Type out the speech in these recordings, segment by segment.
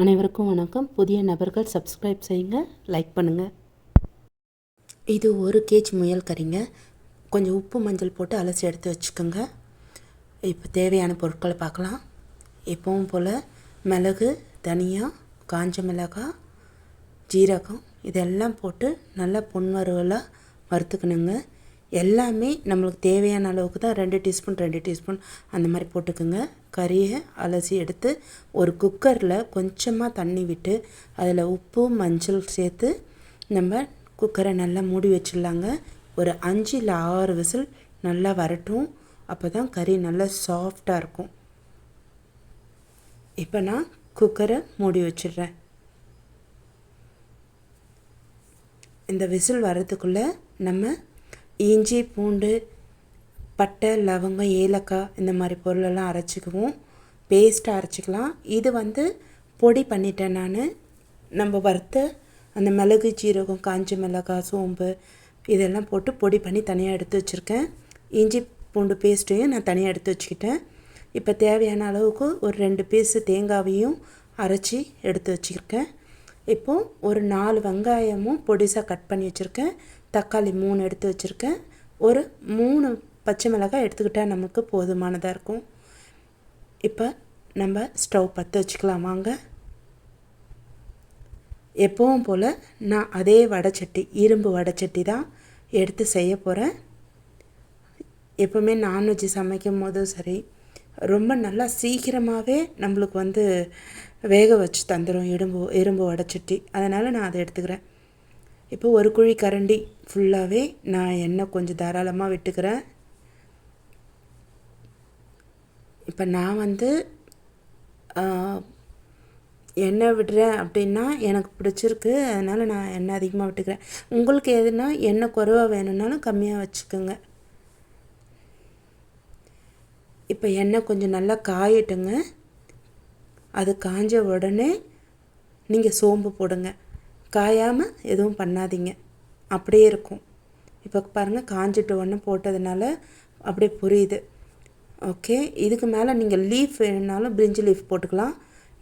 அனைவருக்கும் வணக்கம். புதிய நபர்கள் சப்ஸ்கிரைப் செய்யுங்க, லைக் பண்ணுங்கள். இது 1 கேஜ் முயல் கறிங்க. கொஞ்சம் உப்பு மஞ்சள் போட்டு அலசி எடுத்து வச்சுக்கோங்க. இப்போ தேவையான பொருட்களை பார்க்கலாம். எப்பவும் போல் மிளகு, தனியா, காஞ்ச மிளகாய், ஜீரகம் இதெல்லாம் போட்டு நல்லா பொன்வறுவலாக வறுத்துக்கணுங்க. எல்லாமே நம்மளுக்கு தேவையான அளவுக்கு தான் 2 டீஸ்பூன் அந்த மாதிரி போட்டுக்குங்க. கறியை அலசி எடுத்து ஒரு குக்கரில் கொஞ்சமாக தண்ணி விட்டு அதில் உப்பு மஞ்சள் சேர்த்து நம்ம குக்கரை நல்லா மூடி வச்சிடலாங்க. ஒரு 5 இல்லை 6 விசில் நல்லா வரட்டும். அப்போ தான் கறி நல்லா சாஃப்டாக இருக்கும். இப்போ நான் குக்கரை மூடி வச்சிடுறேன். இந்த விசில் வர்றதுக்குள்ளே நம்ம இஞ்சி, பூண்டு, பட்டை, லவங்கம், ஏலக்காய் இந்த மாதிரி பொருளெல்லாம் அரைச்சிக்குவோம். பேஸ்ட்டாக அரைச்சிக்கலாம். இது பொடி பண்ணிட்டேன் நான். நம்ம வறுத்த அந்த மிளகு, ஜீரகம், காஞ்ச மிளகாய், சோம்பு இதெல்லாம் போட்டு பொடி பண்ணி தனியாக எடுத்து வச்சுருக்கேன். இஞ்சி பூண்டு பேஸ்ட்டையும் நான் தனியாக எடுத்து வச்சுக்கிட்டேன். இப்போ தேவையான அளவுக்கு ஒரு 2 பீஸு தேங்காவையும் அரைச்சி எடுத்து வச்சுருக்கேன். இப்போது ஒரு 4 வெங்காயமும் பொடிசாக கட் பண்ணி வச்சுருக்கேன். தக்காளி 3 எடுத்து வச்சுருக்கேன். ஒரு 3 பச்சை மிளகாய் எடுத்துக்கிட்டால் நமக்கு போதுமானதாக இருக்கும். இப்போ நம்ம ஸ்டவ் பற்ற வச்சுக்கலாம் வாங்க. எப்பவும் போல் நான் அதே வடைச்சட்டி, இரும்பு வடைச்சட்டி தான் எடுத்து செய்ய போகிறேன். எப்போவுமே நான்வெஜ் சமைக்கும் போதும் சரி, ரொம்ப நல்லா சீக்கிரமாகவே நம்மளுக்கு வேக வச்சு தந்துடும் இரும்பு வடைச்சட்டி. அதனால் நான் அதை எடுத்துக்கிறேன். இப்போ ஒரு குழி கரண்டி ஃபுல்லாகவே நான் எண்ணெய் கொஞ்சம் தாராளமாக விட்டுக்கிறேன். இப்போ நான் எண்ணெய் விடுறேன் அப்படின்னா எனக்கு பிடிச்சிருக்கு, அதனால் நான் எண்ணெய் அதிகமாக விட்டுக்கிறேன். உங்களுக்கு எதுனா எண்ணெய் குறைவாக வேணும்னாலும் கம்மியாக வச்சுக்கோங்க. இப்போ எண்ணெய் கொஞ்சம் நல்லா காயட்டுங்க. அது காஞ்ச உடனே நீங்கள் சோம்பு போடுங்க. காயாமல் எதுவும் பண்ணாதீங்க, அப்படியே இருக்கும். இப்போ பாருங்கள், காஞ்சிட்டு உடனே போட்டதுனால அப்படியே புரியுது. ஓகே, இதுக்கு மேலே நீங்கள் லீஃப் வேணுனாலும் பிரிஞ்சி லீஃப் போட்டுக்கலாம்.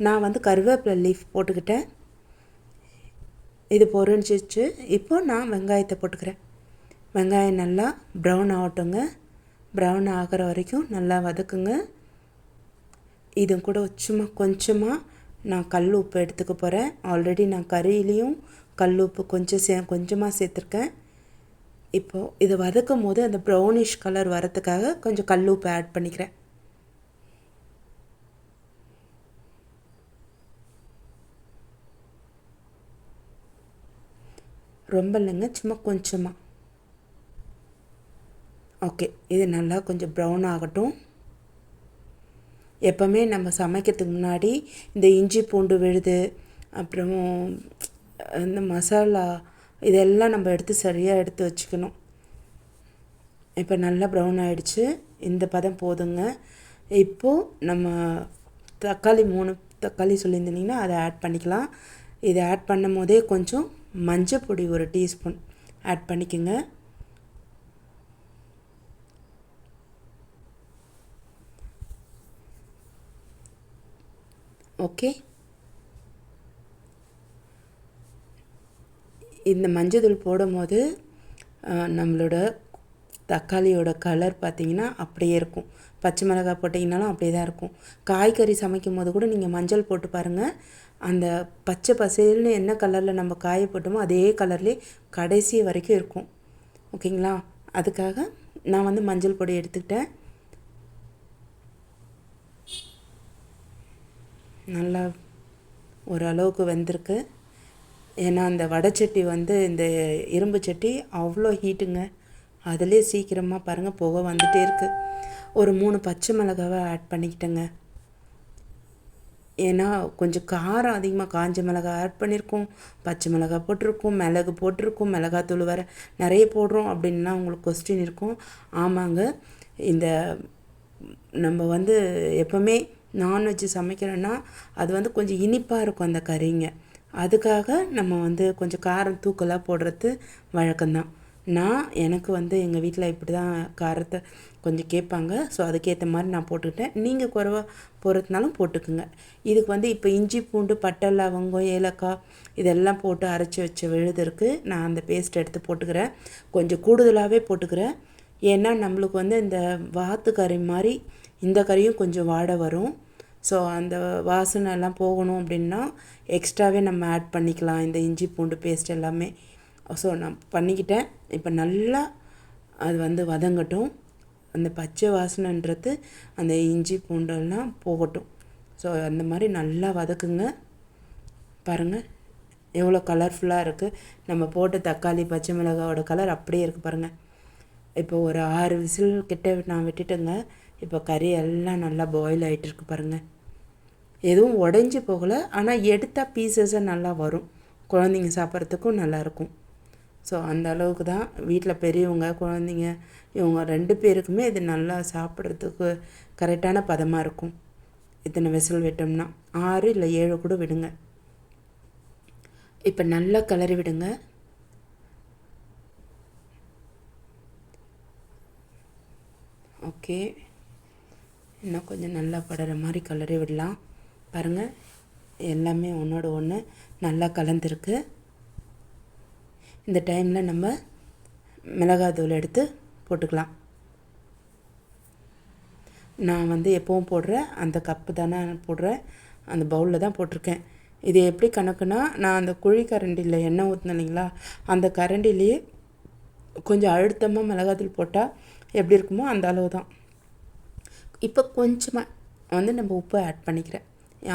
நான் கருவேப்பிலை லீஃப் போட்டுக்கிட்டேன். இது பொரிஞ்சிச்சு. இப்போ நான் வெங்காயத்தை போட்டுக்கிறேன். வெங்காயம் நல்லா ப்ரௌன் ஆகட்டுங்க. ப்ரௌன் ஆகிற வரைக்கும் நல்லா வதக்குங்க. இது கூட சும்மா கொஞ்சமாக நான் கல் உப்பு எடுத்துக்க போகிறேன். ஆல்ரெடி நான் கறியிலையும் கல் உப்பு கொஞ்சமாக சேர்த்துருக்கேன். இப்போது இதை வதக்கும் போது அந்த ப்ரௌனிஷ் கலர் வரத்துக்காக கொஞ்சம் கல் உப்பு ஆட் பண்ணிக்கிறேன். ரொம்ப இல்லைங்க, சும்மா கொஞ்சமாக. ஓகே, இது நல்லா கொஞ்சம் ப்ரௌன் ஆகட்டும். எப்போவுமே நம்ம சமைக்கிறதுக்கு முன்னாடி இந்த இஞ்சி பூண்டு விழுது, அப்புறம் இந்த மசாலா இதெல்லாம் நம்ம சரியாக எடுத்து வச்சுக்கணும். இப்போ நல்லா ப்ரௌன் ஆகிடுச்சு. இந்த பதம் போதுங்க. இப்போது நம்ம தக்காளி 3 தக்காளி சொல்லியிருந்தீங்கன்னா அதை ஆட் பண்ணிக்கலாம். இதை ஆட் பண்ணும் போதே கொஞ்சம் மஞ்சள் பொடி 1 டீஸ்பூன் ஆட் பண்ணிக்கோங்க. ஓகே, இந்த மஞ்சள் போடும் போது நம்மளோட தக்காளியோட கலர் பார்த்திங்கன்னா அப்படியே இருக்கும். பச்சை மிளகாய் போட்டிங்கனாலும் அப்படியே தான் இருக்கும். காய்கறி சமைக்கும் போது கூட நீங்கள் மஞ்சள் போட்டு பாருங்கள், அந்த பச்சை பசேல்னு என்ன கலரில் நம்ம காய போட்டோமோ அதே கலர்லேயே கடைசி வரைக்கும் இருக்கும். ஓகேங்களா? அதுக்காக நான் மஞ்சள் பொடி எடுத்துக்கிட்டேன். நல்லா ஓரளவுக்கு வெந்திருக்கு. ஏன்னா அந்த வடைச்சட்டி இந்த இரும்பு சட்டி அவ்வளோ ஹீட்டுங்க. அதிலே சீக்கிரமாக பாருங்கள் புகை வந்துகிட்டே இருக்குது. ஒரு 3 பச்சை மிளகாவை ஆட் பண்ணிக்கிட்டேங்க. ஏன்னா கொஞ்சம் காரம் அதிகமாக, காஞ்ச மிளகாய் ஆட் பண்ணியிருக்கோம், பச்சை மிளகாய் போட்டிருக்கோம், மிளகு போட்டிருக்கோம், மிளகாத்தூள் வேறு நிறைய போடுறோம் அப்படின்னா உங்களுக்கு கொஸ்டின் இருக்கும். ஆமாங்க, இந்த நம்ம எப்போவுமே நான்வெஜ் சமைக்கிறோன்னா அது கொஞ்சம் இனிப்பாக இருக்கும் அந்த கறிங்க. அதுக்காக நம்ம கொஞ்சம் காரம் தூக்கலாக போடுறது வழக்கம்தான். எனக்கு வந்து எங்கள் வீட்டில் இப்படி தான் காரத்தை கொஞ்சம் கேட்பாங்க. ஸோ அதுக்கேற்ற மாதிரி நான் போட்டுக்கிட்டேன். நீங்கள் குறைவா போடுறதுனாலும் போட்டுக்குங்க. இதுக்கு வந்து இப்போ இஞ்சி பூண்டு பட்டை லவங்கம் ஏலக்காய் இதெல்லாம் போட்டு அரைச்சி வச்ச விழுது இருக்குது. நான் அந்த பேஸ்ட் எடுத்து போட்டுக்கிறேன். கொஞ்சம் கூடுதலாகவே போட்டுக்கிறேன். ஏன்னா நம்மளுக்கு வந்து இந்த வாத்து கறி மாதிரி இந்த கறியும் கொஞ்சம் வாடை வரும். ஸோ அந்த வாசனை எல்லாம் போகணும் அப்படின்னா எக்ஸ்ட்ராவே நம்ம ஆட் பண்ணிக்கலாம் இந்த இஞ்சி பூண்டு பேஸ்ட் எல்லாமே. ஸோ நான் பண்ணிக்கிட்டேன். இப்போ நல்லா அது வந்து வதங்கட்டும். அந்த பச்சை வாசனைன்றது அந்த இஞ்சி பூண்டெல்லாம் போகட்டும். ஸோ அந்த மாதிரி நல்லா வதக்குங்க. பாருங்கள் எவ்வளோ கலர்ஃபுல்லாக இருக்குது. நம்ம போட்ட தக்காளி பச்சை மிளகாவோட கலர் அப்படியே இருக்குது பாருங்கள். இப்போ ஒரு 6 விசில் கிட்ட நான் விட்டுட்டேங்க. இப்போ கறி எல்லாம் நல்லா பாயில் ஆகிட்டுருக்கு பாருங்கள். எதுவும் உடைஞ்சி போகலை. ஆனால் எடுத்தால் பீசஸாக நல்லா வரும். குழந்தைங்க சாப்பிட்றதுக்கும் நல்லாயிருக்கும். ஸோ அந்த அளவுக்கு தான். வீட்டில் பெரியவங்க குழந்தைங்க இவங்க 2 பேருக்குமே இது நல்லா சாப்பிட்றதுக்கு கரெக்டான பதமாக இருக்கும். இத்தனை விசில் விட்டோம்னா 6 இல்லை 7 கூட விடுங்க. இப்போ நல்லா கிளறி விடுங்க. ஓகே, இன்னும் கொஞ்சம் நல்லா படுற மாதிரி கிளறி விடலாம். பாருங்கள் எல்லாமே ஒன்றோட ஒன்று நல்லா கலந்துருக்கு. இந்த டைமில் நம்ம மிளகாத்தூள் எடுத்து போட்டுக்கலாம். நான் வந்து எப்போவும் போடுற அந்த கப்பு தானே போடுறேன், அந்த பவுலில் தான் போட்டிருக்கேன். இது எப்படி கணக்குனா, நான் அந்த குழி கரண்டியில் எண்ணெய் ஊற்றினேன் இல்லைங்களா, அந்த கரண்டிலேயே கொஞ்சம் அழுத்தமாக மிளகாத்தூள் போட்டால் எப்படி இருக்குமோ அந்த அளவு தான். இப்போ கொஞ்சமாக வந்து நம்ம உப்பு ஆட் பண்ணிக்கிறேன்.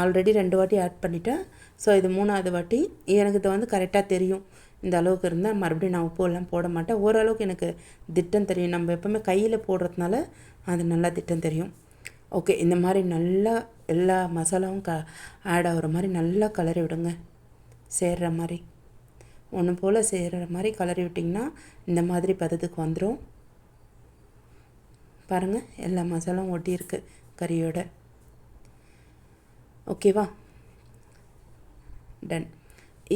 ஆல்ரெடி 2 வாட்டி ஆட் பண்ணிட்டேன். ஸோ இது 3ஆவது வாட்டி. எனக்கு இது வந்து கரெக்டாக தெரியும். இந்த அளவுக்கு இருந்தால் மறுபடியும் நான் உப்பு எல்லாம் போட மாட்டேன். ஓரளவுக்கு எனக்கு திட்டம் தெரியும். நம்ம எப்போவுமே கையில் போடுறதுனால அது நல்லா திட்டம் தெரியும். ஓகே, இந்த மாதிரி நல்லா எல்லா மசாலாவும் ஆட் ஆகிற மாதிரி நல்லா கிளறி விடுங்க. சேர்கிற மாதிரி ஒன்று போல் சேர்கிற மாதிரி கிளறி விட்டிங்கன்னா இந்த மாதிரி பதத்துக்கு வந்துடும். பாருங்கள் எல்லா மசாலாவும் ஒட்டியிருக்கு கறியோட. ஓகேவா, டன்.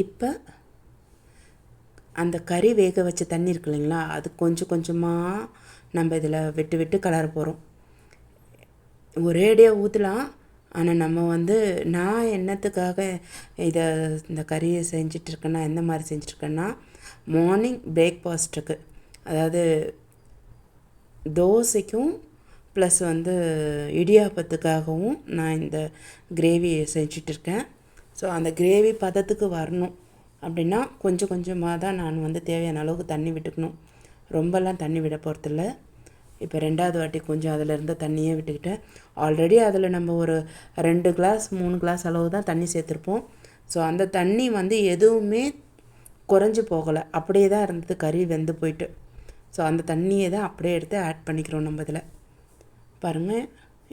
இப்போ அந்த கறி வேக வச்ச தண்ணி இருக்கு இல்லைங்களா, அது கொஞ்சம் கொஞ்சமாக நம்ம இதில் விட்டு விட்டு கலர போகிறோம். ஒரேடியாக ஊற்றலாம். ஆனால் நம்ம வந்து நான் என்னத்துக்காக இந்த கறியை செஞ்சிட்ருக்கேன்னா எந்த மாதிரி செஞ்சிட்ருக்கேன்னா, மார்னிங் பிரேக்ஃபாஸ்ட்டுக்கு, அதாவது தோசைக்கும் ப்ளஸ் வந்து இடியாப்பத்துக்காகவும் நான் இந்த கிரேவியை செஞ்சிட்ருக்கேன். ஸோ அந்த கிரேவி பதத்துக்கு வரணும் அப்படின்னா கொஞ்சம் கொஞ்சமாக தான் நான் வந்து தேவையான அளவுக்கு தண்ணி விட்டுக்கணும். ரொம்பலாம் தண்ணி விட போகிறதில்ல. இப்போ 2ஆவது வாட்டி கொஞ்சம் அதில் இருந்த தண்ணியே விட்டுக்கிட்டேன். ஆல்ரெடி அதில் நம்ம ஒரு 2 கிளாஸ் 3 கிளாஸ் அளவு தான் தண்ணி சேர்த்துருப்போம். ஸோ அந்த தண்ணி வந்து எதுவுமே குறைஞ்சி போகலை, அப்படியே தான் இருந்தது. கறி வெந்து போயிட்டு. ஸோ அந்த தண்ணியை தான் அப்படியே எடுத்து ஆட் பண்ணிக்கிறோம் நம்ம இதில். பாருங்கள்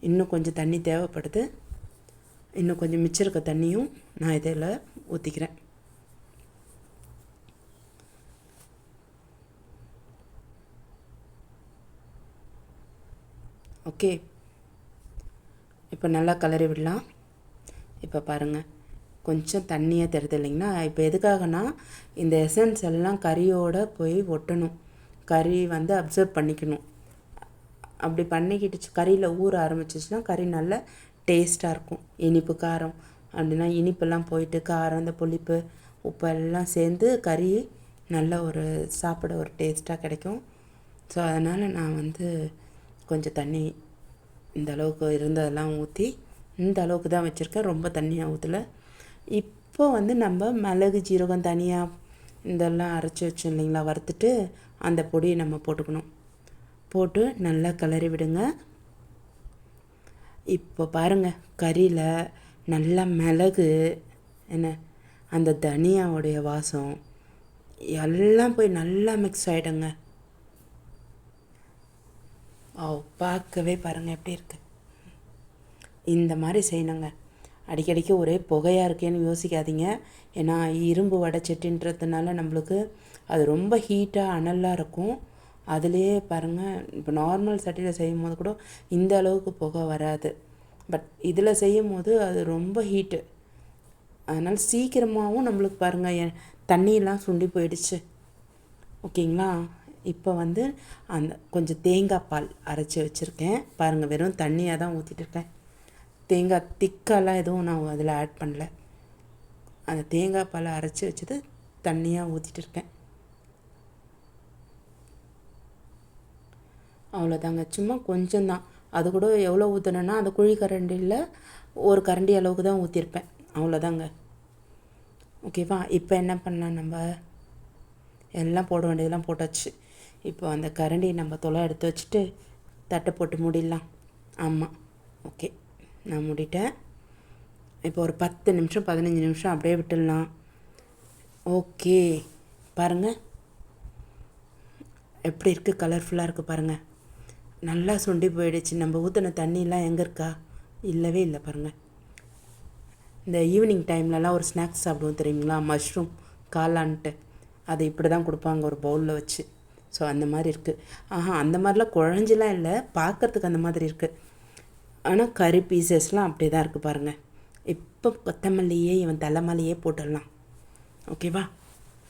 இன்னும் கொஞ்சம் தண்ணி தேவைப்படுது. இன்னும் கொஞ்சம் மிச்சம் இருக்க தண்ணியும் நான் இதில் ஊற்றிக்கிறேன். ஓகே, இப்போ நல்லா கிளறி விடலாம். இப்போ பாருங்கள் கொஞ்சம் தண்ணியாக தெரியுது இல்லைங்களா. இப்போ எதுக்காகனா இந்த எசன்ஸ் எல்லாம் கறியோடு போய் ஒட்டணும், கறி வந்து அப்சர்வ் பண்ணிக்கணும். அப்படி பண்ணிக்கிட்டுச்சு கறியில் ஊற ஆரம்பிச்சிச்சுன்னா கறி நல்ல டேஸ்ட்டாக இருக்கும். இனிப்பு காரம் அப்படின்னா இனிப்பெல்லாம் போயிட்டு காரம் இந்த புளிப்பு உப்பு எல்லாம் சேர்ந்து கறி நல்ல ஒரு சாப்பிட ஒரு டேஸ்ட்டாக கிடைக்கும். ஸோ அதனால் நான் வந்து கொஞ்சம் தண்ணி இந்த அளவுக்கு இருந்ததெல்லாம் ஊற்றி இந்த அளவுக்கு தான் வச்சுருக்கேன். ரொம்ப தண்ணியாக ஊற்றலை. இப்போ வந்து நம்ம மிளகு ஜீரகம் தனியாக இதெல்லாம் அரைச்சி வச்சோம் இல்லைங்களா, வறுத்துட்டு அந்த பொடியை நம்ம போட்டுக்கணும். போட்டு நல்லா கிளறி விடுங்க. இப்போ பாருங்கள் கறியில் நல்லா மிளகு என்ன அந்த தனியாவுடைய வாசம் எல்லாம் போய் நல்லா மிக்ஸ் ஆகிடுங்க. பார்க்கவே பாருங்கள் எப்படி இருக்குது. இந்த மாதிரி செய்யணுங்க. அடிக்கடிக்கு ஒரே புகையாக இருக்கேன்னு யோசிக்காதீங்க. ஏன்னா இரும்பு வடைச்சட்டின்றதுனால நம்மளுக்கு அது ரொம்ப ஹீட்டாக அனலாக இருக்கும். அதுலேயே பாருங்கள் இப்போ நார்மல் சட்டியில் செய்யும் போது கூட இந்த அளவுக்கு புகை வராது. பட் இதில் செய்யும் போது அது ரொம்ப ஹீட்டு. அதனால் சீக்கிரமாகவும் நம்மளுக்கு பாருங்கள் தண்ணியெல்லாம் சுண்டி போயிடுச்சு. ஓகேங்களா, இப்போ வந்து அந்த கொஞ்சம் தேங்காய் பால் அரைச்சி வச்சுருக்கேன் பாருங்கள். வெறும் தண்ணியாக தான் ஊற்றிட்டு இருக்கேன். தேங்காய் திக்காலாம் எதுவும் நான் அதில் ஆட் பண்ணல. அந்த தேங்காய் பாலை அரைச்சி வச்சது தண்ணியாக ஊற்றிட்டு இருக்கேன். அவ்வளோதாங்க. சும்மா கொஞ்சம் தான். அது கூட எவ்வளோ ஊற்றணுன்னா அந்த குழி கரண்டியில் ஒரு கரண்டி அளவுக்கு தான் ஊற்றிருப்பேன். அவ்வளோதாங்க. ஓகேவா? இப்போ என்ன பண்ணலாம், நம்ம எல்லாம் போட வேண்டியதெல்லாம் போட்டாச்சு. இப்போ அந்த கரண்டி நம்ம தொலை எடுத்து வச்சுட்டு தட்டை போட்டு மூடிடலாம். ஆமாம், ஓகே, நான் மூடிட்டேன். இப்போ ஒரு 10 நிமிஷம் 15 நிமிஷம் அப்படியே விட்டுடலாம். ஓகே, பாருங்கள் எப்படி இருக்குது, கலர்ஃபுல்லாக இருக்குது பாருங்கள். நல்லா சுண்டி போயிடுச்சு. நம்ம ஊற்றின தண்ணியெலாம் எங்கே இருக்கா? இல்லவே இல்லை பாருங்கள். இந்த ஈவினிங் டைம்லலாம் ஒரு ஸ்நாக்ஸ் சாப்பிடுவோம் தெரியுங்களா, மஷ்ரூம் காளான்ட்டு. அதை இப்படி தான் கொடுப்பாங்க ஒரு பவுலில் வச்சு. ஸோ அந்த மாதிரி இருக்குது. அந்த மாதிரிலாம் குழஞ்செலாம் இல்லை, பார்க்குறதுக்கு அந்த மாதிரி இருக்குது. ஆனால் கறி பீசஸ்லாம் அப்படியே தான் இருக்குது பாருங்கள். இப்போ கொத்தமல்லியே இவன் தலைமல்லியே போட்டுடலாம். ஓகேவா?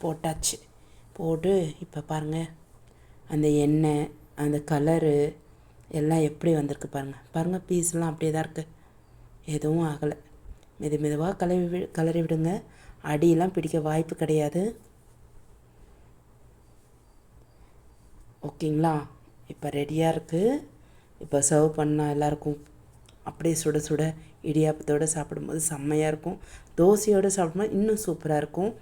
போட்டாச்சு. போட்டு இப்போ பாருங்கள் அந்த எண்ணெய் அந்த கலரு எல்லாம் எப்படி வந்திருக்கு பாருங்கள். பாருங்கள் பீஸ்லாம் அப்படியே தான் இருக்குது, எதுவும் ஆகலை. மெதுவாக கலரி விடுங்க. அடியெல்லாம் பிடிக்க வாய்ப்பு கிடையாது. ஓகேங்களா? இப்போ ரெடியாக இருக்குது. இப்போ சர்வ் பண்ணால் எல்லாருக்கும் அப்படியே சுட சுட இடியாப்பத்தோடு சாப்பிடும்போது செம்மையாக இருக்கும். தோசையோடு சாப்பிடும்போது இன்னும் சூப்பராக இருக்கும்.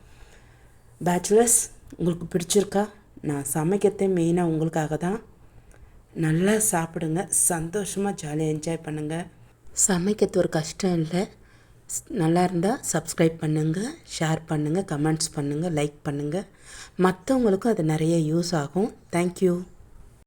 பேச்சுலர்ஸ், உங்களுக்கு பிடிச்சிருக்கா? நான் சமைக்கிறதே மெயினாக உங்களுக்காக தான். நல்லா சாப்பிடுங்க, சந்தோஷமாக ஜாலியாக என்ஜாய் பண்ணுங்கள். சமைக்கிறது ஒரு கஷ்டம் இல்லை. நல்லா இருந்தால் சப்ஸ்கிரைப் பண்ணுங்கள், ஷேர் பண்ணுங்கள், கமெண்ட்ஸ் பண்ணுங்கள், லைக் பண்ணுங்கள். மற்றவங்களுக்கும் அது நிறைய யூஸ் ஆகும். தேங்க்யூ.